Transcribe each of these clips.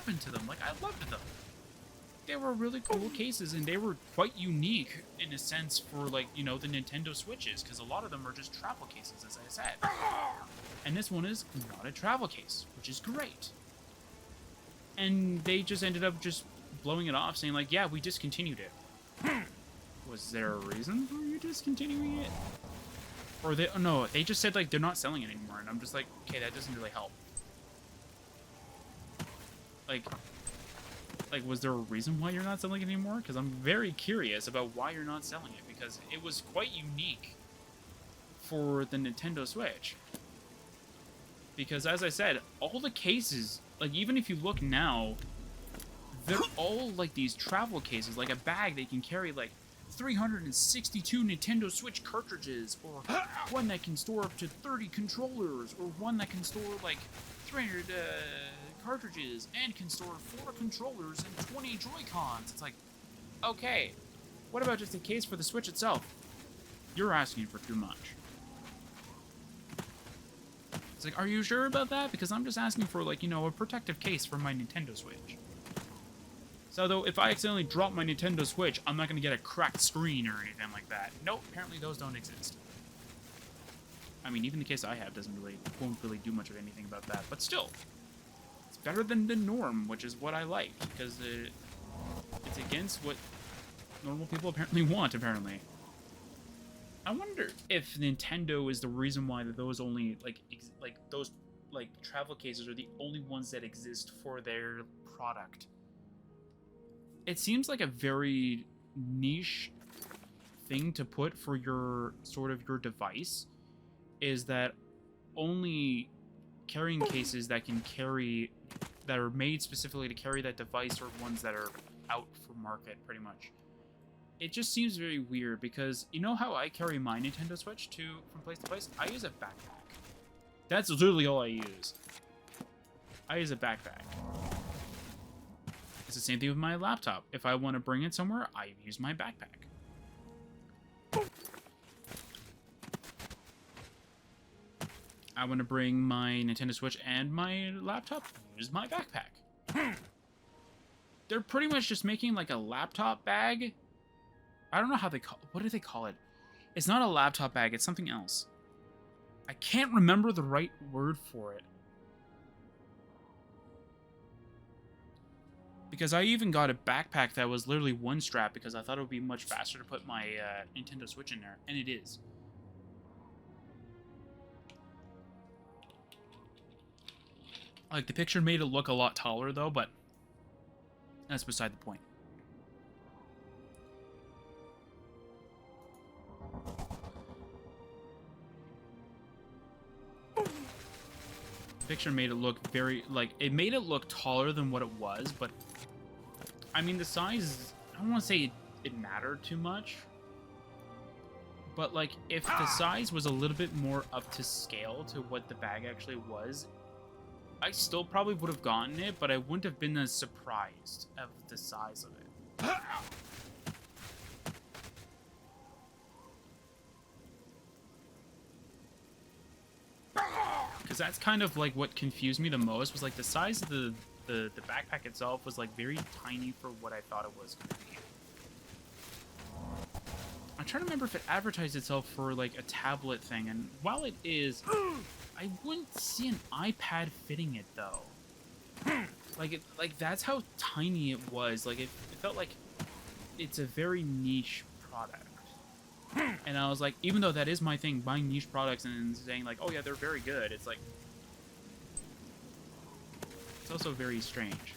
happened to them. Like, I loved them. They were really cool cases, and they were quite unique in a sense for, like, you know, the Nintendo Switches, because a lot of them are just travel cases, as I said. And this one is not a travel case, which is great. And they just ended up just blowing it off, saying, like, yeah, we discontinued it. Was there a reason for you discontinuing it? Or no, they just said, like, they're not selling it anymore, and I'm just like, okay, that doesn't really help. Like, was there a reason why you're not selling it anymore? Because I'm very curious about why you're not selling it, because it was quite unique for the Nintendo Switch. Because, as I said, all the cases, like, even if you look now, they're all, like, these travel cases, like a bag they can carry, like, 362 Nintendo Switch cartridges, or one that can store up to 30 controllers, or one that can store, like, 300, cartridges, and can store 4 controllers and 20 Joy-Cons. It's like, okay, what about just a case for the Switch itself? You're asking for too much. It's like, are you sure about that? Because I'm just asking for, like, you know, a protective case for my Nintendo Switch. So, though, if I accidentally drop my Nintendo Switch, I'm not going to get a cracked screen or anything like that. Nope, apparently those don't exist. I mean, even the case I have won't really do much of anything about that, but still. It's better than the norm, which is what I like, because it's against what normal people apparently want, apparently. I wonder if Nintendo is the reason why those only, those travel cases are the only ones that exist for their product. It seems like a very niche thing to put for your device, is that only carrying cases that are made specifically to carry that device are ones that are out for market, pretty much. It just seems very weird, because you know how I carry my Nintendo Switch from place to place? I use a backpack. That's literally all I use. I use a backpack. It's the same thing with my laptop. If I want to bring it somewhere, I use my backpack. I want to bring my Nintendo Switch and my laptop, use my backpack. They're pretty much just making like a laptop bag. I don't know how what do they call it? It's not a laptop bag, it's something else. I can't remember the right word for it. Because I even got a backpack that was literally one strap, because I thought it would be much faster to put my Nintendo Switch in there, and it is. Like, the picture made it look a lot taller, though, but that's beside the point. The picture made it look very, like, it made it look taller than what it was, but, I mean, the size, I don't want to say it mattered too much, but, like, if the size was a little bit more up to scale to what the bag actually was, I still probably would have gotten it, but I wouldn't have been as surprised of the size of it. Because that's kind of like what confused me the most, was like the size of the backpack itself was like very tiny for what I thought it was going to be. I'm trying to remember if it advertised itself for like a tablet thing, and while it is, I wouldn't see an iPad fitting it though. Like that's how tiny it was. Like it felt like it's a very niche product. And I was like, even though that is my thing, buying niche products and saying like, oh yeah, they're very good, it's like, it's also very strange.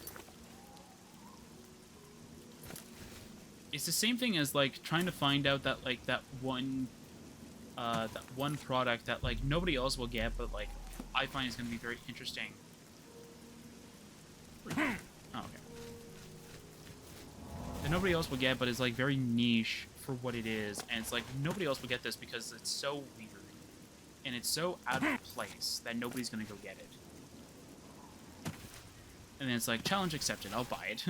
It's the same thing as like trying to find out that like that one product that like nobody else will get, but like I find is going to be very interesting. Oh, okay. That nobody else will get, but it's like very niche for what it is, and it's like nobody else will get this because it's so weird and it's so out of place that nobody's going to go get it. And then it's like, challenge accepted, I'll buy it.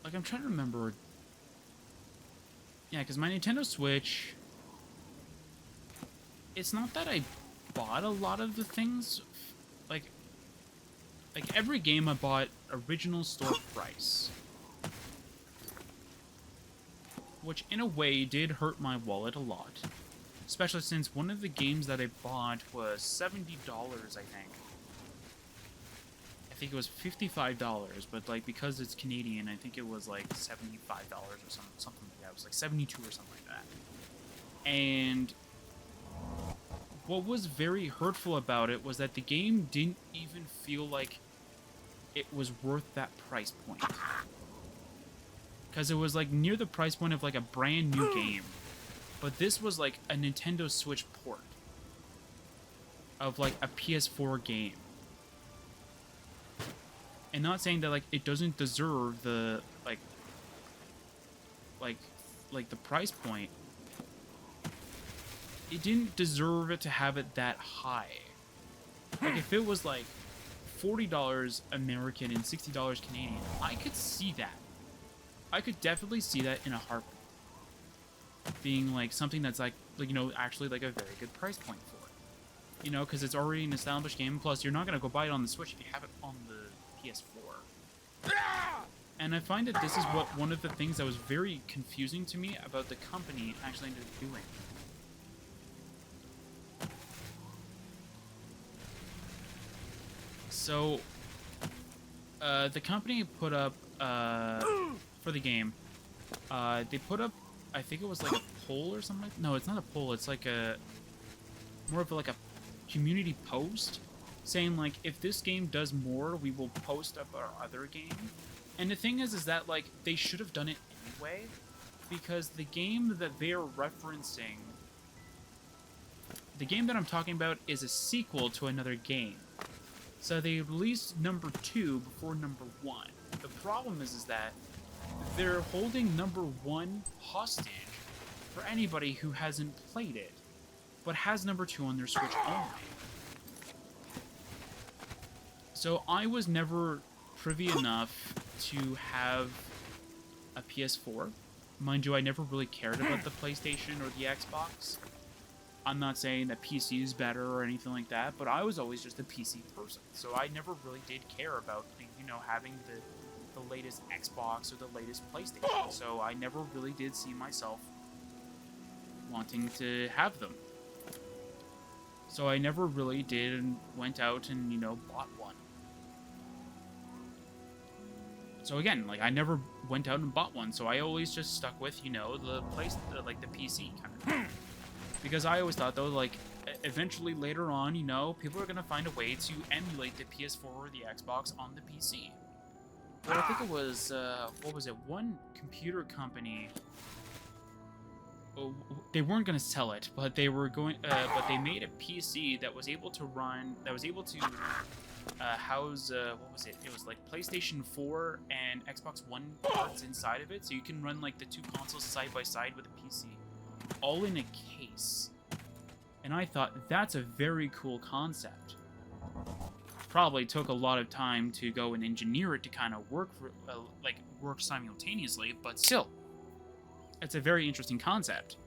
Like, I'm trying to remember Yeah, because my Nintendo Switch... It's not that I bought a lot of the things. Like every game I bought original store price. Which, in a way, did hurt my wallet a lot. Especially since one of the games that I bought was $70, I think. I think it was $55, but, like, because it's Canadian, I think it was, like, $75 or something like that. It was, like, 72 or something like that. And what was very hurtful about it was that the game didn't even feel like it was worth that price point. Because it was, like, near the price point of, like, a brand new game. But this was, like, a Nintendo Switch port of, like, a PS4 game. And not saying that, like, it doesn't deserve the, like the price point. It didn't deserve it to have it that high. Like, if it was, like, $40 American and $60 Canadian, I could see that. I could definitely see that in a heartbeat. Being, like, something that's, like, you know, actually, like, a very good price point for it. You know, because it's already an established game. Plus, you're not going to go buy it on the Switch if you have it on the PS4. And I find that this is what one of the things that was very confusing to me about the company actually ended up doing. So, the company put up, for the game, they put up, I think it was like a poll or something. No, it's not a poll. It's like more of like a community post saying, like, if this game does more, we will post up our other game. And the thing is that, like, they should have done it anyway, because the game that they're referencing, the game that I'm talking about is a sequel to another game. So they released number 2 before number 1. The problem is that they're holding number 1 hostage for anybody who hasn't played it, but has number 2 on their Switch only. So I was never privy enough to have a PS4. Mind you, I never really cared about the PlayStation or the Xbox. I'm not saying that PC is better or anything like that, but I was always just a PC person. So I never really did care about, you know, having the latest Xbox or the latest PlayStation. So I never really did see myself wanting to have them. So I never really did and went out and, you know, bought one. So again, like, I never went out and bought one, so I always just stuck with, you know, the PC kind of thing. Because I always thought, though, like, eventually later on, you know, people are going to find a way to emulate the PS4 or the Xbox on the PC. But I think it was, what was it, one computer company, they weren't going to sell it, but they were going, but they made a PC that was able to run, that was able to house, what was it? It was like PlayStation 4 and Xbox One parts inside of it, so you can run like the 2 consoles side by side with a PC, all in a case. And I thought, that's a very cool concept. Probably took a lot of time to go and engineer it to kind of work for, work simultaneously, but still, it's a very interesting concept.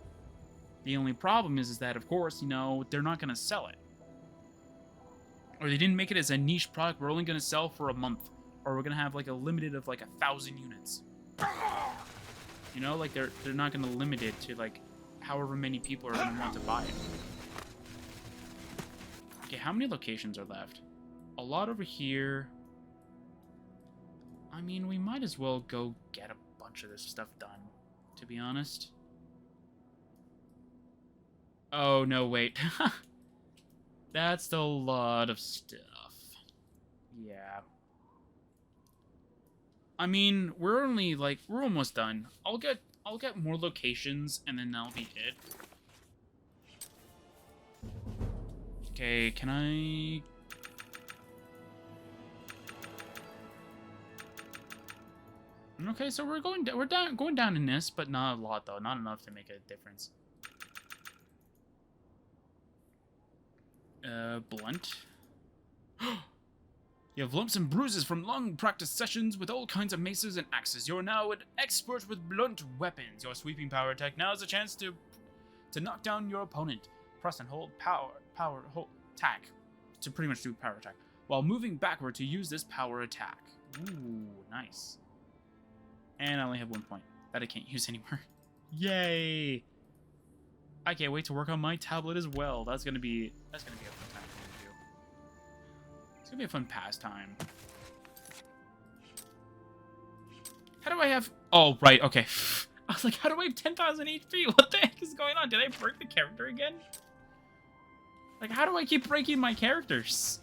The only problem is that, of course, you know, they're not going to sell it. Or they didn't make it as a niche product. We're only going to sell for a month. Or we're going to have, like, a limited of, like, 1,000 units. You know, like, they're not going to limit it to, like, however many people are going to want to buy it. Okay, how many locations are left? A lot over here. I mean, we might as well go get a bunch of this stuff done, to be honest. Oh, no, wait. That's a lot of stuff. Yeah. I mean, we're almost done. I'll get more locations, and then that'll be it. Okay, can I... Okay, so we're going down in this, but not a lot though. Not enough to make a difference. Blunt. You have lumps and bruises from long practice sessions with all kinds of maces and axes. You're now an expert with blunt weapons. Your sweeping power attack now is a chance to knock down your opponent. Press and hold hold attack to pretty much do power attack while moving backward to use this power attack. Ooh, nice. And I only have 1 point that I can't use anymore. Yay! I can't wait to work on my tablet as well. That's gonna be a fun time for me to do. It's gonna be a fun pastime. How do I have? Oh, right. Okay. I was like, how do I have 10,000 HP? What the heck is going on? Did I break the character again? Like, how do I keep breaking my characters?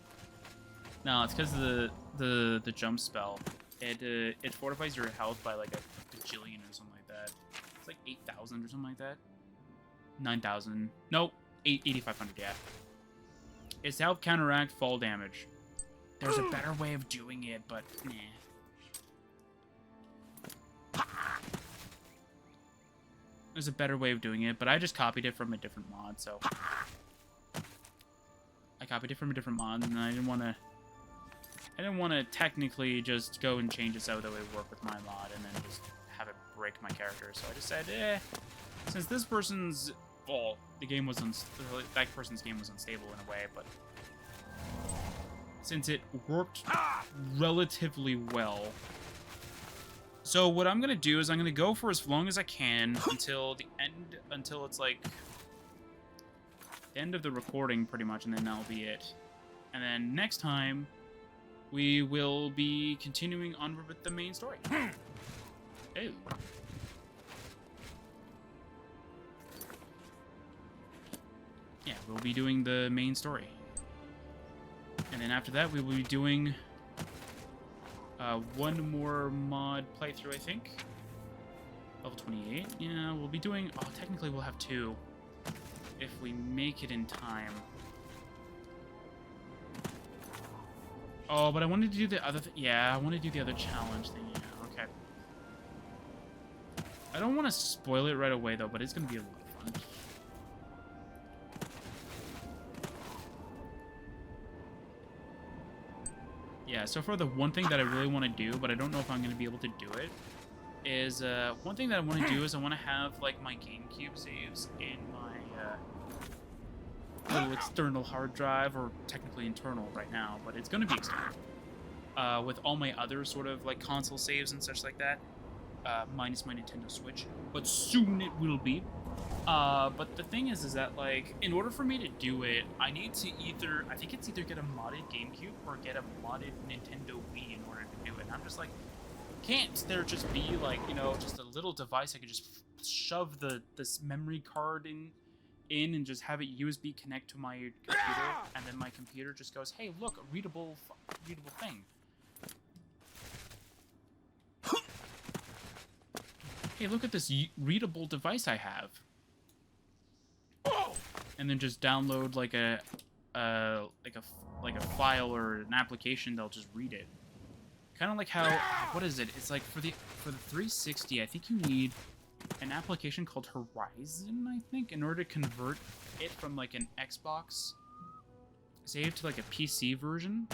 No, it's because of the jump spell. It fortifies your health by like a bajillion or something like that. It's like 8,000 or something like that. 9,000. Nope. 8,500. Yeah. It's to help counteract fall damage. There's a better way of doing it, but nah. There's a better way of doing it, but I just copied it from a different mod, so I copied it from a different mod, and I didn't want to technically just go and change it so that it would work with my mod, and then just have it break my character. So I just said, since this person's, well, that person's game was unstable in a way, but since it worked relatively well. So what I'm gonna do is I'm gonna go for as long as I can until it's like the end of the recording pretty much, and then that'll be it. And then next time we will be continuing onward with the main story. Ew. Yeah, we'll be doing the main story. And then after that we will be doing one more mod playthrough, I think. Level 28. Yeah, we'll be doing... Oh, technically we'll have 2. If we make it in time. Oh, but I wanted to do the other... Yeah, I want to do the other challenge thing. Yeah, okay. I don't want to spoil it right away, though, but it's going to be a lot of fun. Yeah, so far the one thing that I really want to do, but I don't know if I'm going to be able to do it, is one thing that I want to do is I want to have like my GameCube saves in my little external hard drive, or technically internal right now, but it's going to be external. With all my other sort of like console saves and such like that, minus my Nintendo Switch, but soon it will be. But the thing is that, like, in order for me to do it, I need to I think it's either get a modded GameCube or get a modded Nintendo Wii in order to do it. And I'm just like, can't there just be, like, you know, just a little device I could just shove this memory card in and just have it USB connect to my computer, and then my computer just goes, hey, look, a readable thing. Hey, look at this readable device I have. And then just download like a file or an application that'll just read it. Kind of like how, what is it? It's like for the 360, I think you need an application called Horizon, I think, in order to convert it from like an Xbox save to like a PC version.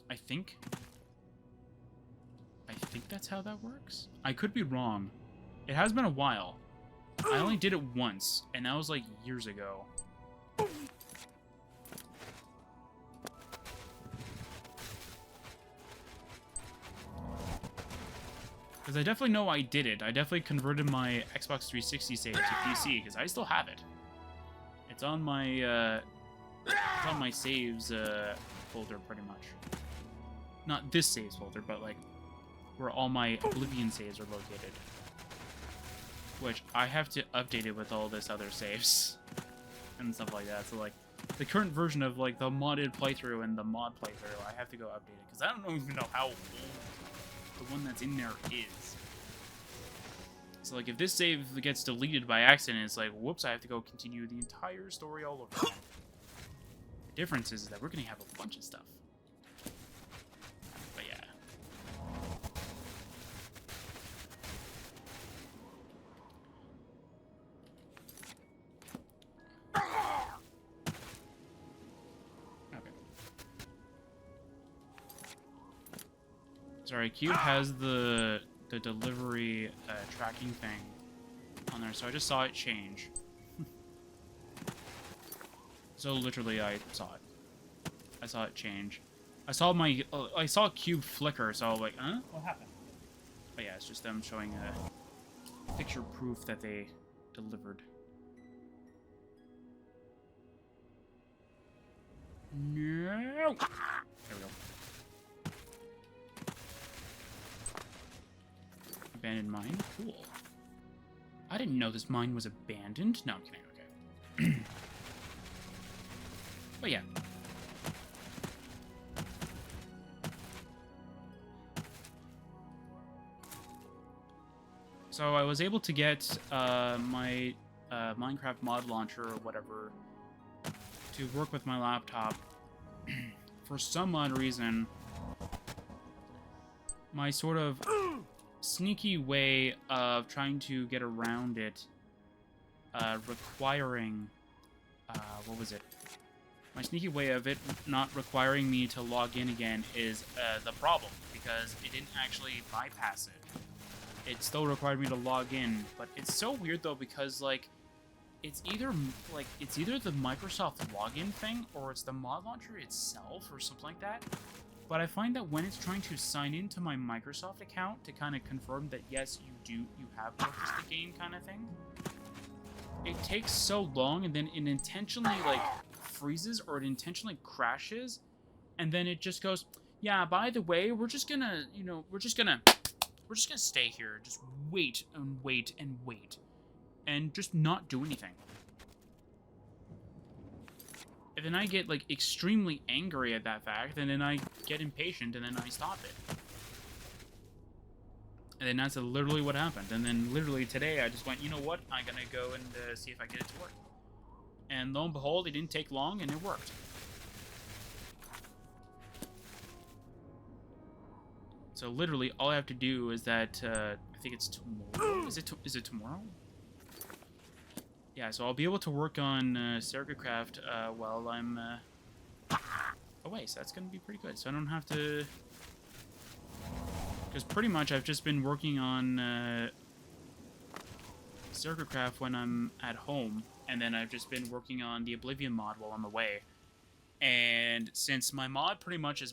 I think that's how that works. I could be wrong. It has been a while. I only did it once, and that was like years ago. Because I definitely know I did it. I definitely converted my Xbox 360 save to PC, because I still have it. It's on my saves folder, pretty much. Not this saves folder, but like where all my Oblivion saves are located. Which I have to update it with all this other saves and stuff like that. So like the current version of like the modded playthrough and the mod playthrough, I have to go update it because I don't even know how old the one that's in there is. So like if this save gets deleted by accident, it's like, whoops, I have to go continue the entire story all over again. The difference is that we're gonna have a bunch of stuff. But yeah. Sorry, Cube has the delivery tracking thing on there, so I just saw it change. So literally, I saw it. I saw it change. I saw my I saw Cube flicker, so I was like, huh? What happened? But yeah, it's just them showing picture proof that they delivered. No! There we go. Abandoned mine? Cool. I didn't know this mine was abandoned. No, I'm kidding. Okay. But yeah. So I was able to get my Minecraft mod launcher or whatever to work with my laptop. For some odd reason, my sort of sneaky way of trying to get around it, requiring, what was it? My sneaky way of it not requiring me to log in again is the problem, because it didn't actually bypass it. It still required me to log in, but it's so weird though, because like, it's either the Microsoft login thing, or it's the mod launcher itself, or something like that. But I find that when it's trying to sign into my Microsoft account to kind of confirm that yes, you have purchased the game, kind of thing, it takes so long, and then it intentionally like freezes, or it intentionally crashes, and then it just goes, yeah, by the way, we're just gonna stay here, just wait and wait and wait, and just not do anything. And then I get, like, extremely angry at that fact, and then I get impatient, and then I stop it. And then that's literally what happened. And then literally today, I just went, you know what? I'm gonna go and see if I get it to work. And lo and behold, it didn't take long, and it worked. So literally, all I have to do is that, I think it's tomorrow? Is it tomorrow? Yeah, so I'll be able to work on SergaCraft while I'm away, so that's going to be pretty good. So I don't have to... Because pretty much I've just been working on SergaCraft when I'm at home, and then I've just been working on the Oblivion mod while I'm away. And since my mod pretty much is